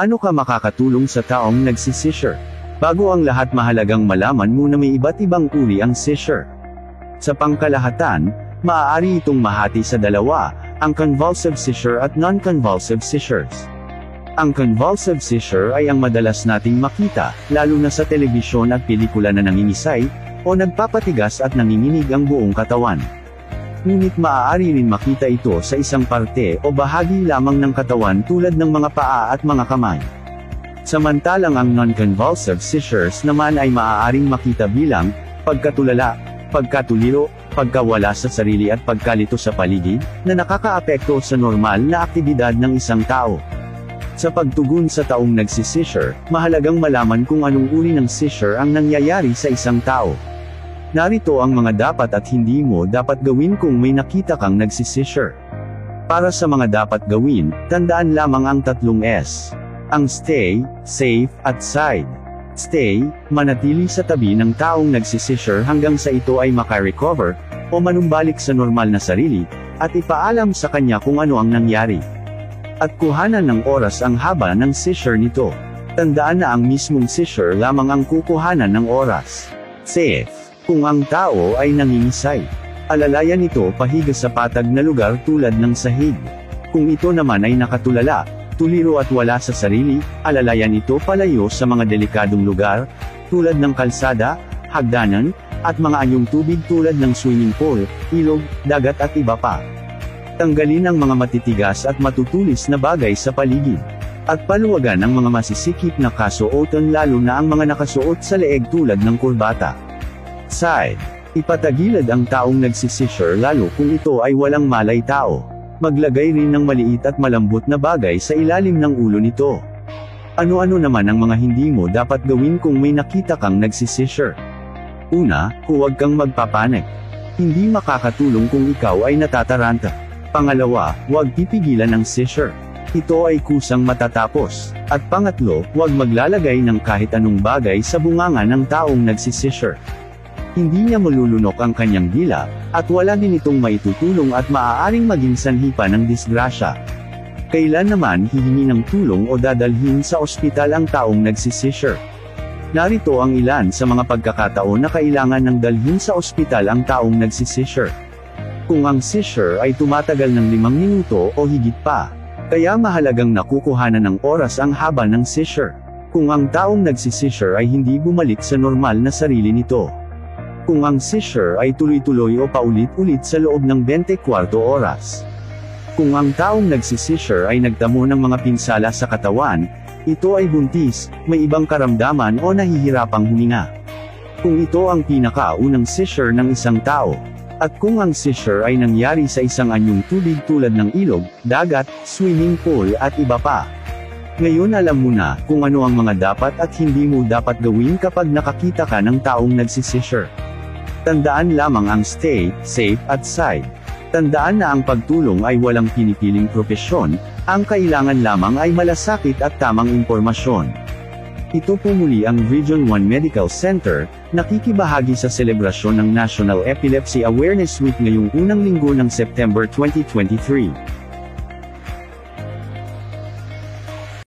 Paano ka makakatulong sa taong nagsi-seizure? Bago ang lahat, mahalagang malaman mo na may iba't ibang uri ang seizure. Sa pangkalahatan, maaari itong mahati sa dalawa, ang convulsive seizure at non-convulsive seizures. Ang convulsive seizure ay ang madalas nating makita, lalo na sa telebisyon at pelikula na nangingisay, o nagpapatigas at nanginginig ang buong katawan. Ngunit maaari rin makita ito sa isang parte o bahagi lamang ng katawan tulad ng mga paa at mga kamay. Samantalang ang non-convulsive seizures naman ay maaaring makita bilang pagkatulala, pagkatuliro, pagkawala sa sarili at pagkalito sa paligid, na nakakaapekto sa normal na aktibidad ng isang tao. Sa pagtugon sa taong nagsi-seizure, mahalagang malaman kung anong uri ng seizure ang nangyayari sa isang tao. Narito ang mga dapat at hindi mo dapat gawin kung may nakita kang nagsi-seizure. Para sa mga dapat gawin, tandaan lamang ang 3 S. Ang stay, safe, at side. Stay, manatili sa tabi ng taong nagsi-seizure hanggang sa ito ay makarecover, o manumbalik sa normal na sarili, at ipaalam sa kanya kung ano ang nangyari. At kuhanan ng oras ang haba ng seizure nito. Tandaan na ang mismong seizure lamang ang kukuhanan ng oras. Safe. Kung ang tao ay nangingisay, alalayan ito pahiga sa patag na lugar tulad ng sahig. Kung ito naman ay nakatulala, tuliro at wala sa sarili, alalayan ito palayo sa mga delikadong lugar, tulad ng kalsada, hagdanan, at mga anyong tubig tulad ng swimming pool, ilog, dagat at iba pa. Tanggalin ang mga matitigas at matutulis na bagay sa paligid. At paluwagan ang mga masisikip na kasuotan, lalo na ang mga nakasuot sa leeg tulad ng kurbata. Side. Ipatagilid ang taong nagsi-seizure lalo kung ito ay walang malay tao. Maglagay rin ng maliit at malambot na bagay sa ilalim ng ulo nito. Ano-ano naman ang mga hindi mo dapat gawin kung may nakita kang nagsi-seizure? Una, huwag kang magpapanik. Hindi makakatulong kung ikaw ay natataranta. Pangalawa, huwag pipigilan ang seizure. Ito ay kusang matatapos. At pangatlo, huwag maglalagay ng kahit anong bagay sa bunganga ng taong nagsi-seizure. Hindi niya malulunok ang kanyang dila, at wala din itong maitutulong at maaaring maging sanhi pa ng disgrasya. Kailan naman hihingi ng tulong o dadalhin sa ospital ang taong nagsi-seizure? Narito ang ilan sa mga pagkakataon na kailangan ng dalhin sa ospital ang taong nagsi-seizure. Kung ang seizure ay tumatagal ng 5 minuto o higit pa, kaya mahalagang nakukuhanan ng oras ang haba ng seizure. Kung ang taong nagsi-seizure ay hindi bumalik sa normal na sarili nito. Kung ang seizure ay tuloy-tuloy o paulit-ulit sa loob ng 24 oras. Kung ang taong nagsi-seizure ay nagtamo ng mga pinsala sa katawan, ito ay buntis, may ibang karamdaman o nahihirapang huminga. Kung ito ang pinakaunang seizure ng isang tao. At kung ang seizure ay nangyari sa isang anyong tubig tulad ng ilog, dagat, swimming pool at iba pa. Ngayon alam mo na kung ano ang mga dapat at hindi mo dapat gawin kapag nakakita ka ng taong nagsi-seizure. Tandaan lamang ang stay, safe at side. Tandaan na ang pagtulong ay walang pinipiling propesyon, ang kailangan lamang ay malasakit at tamang impormasyon. Ito po muli ang Region 1 Medical Center, nakikibahagi sa selebrasyon ng National Epilepsy Awareness Week ngayong unang linggo ng September 2023.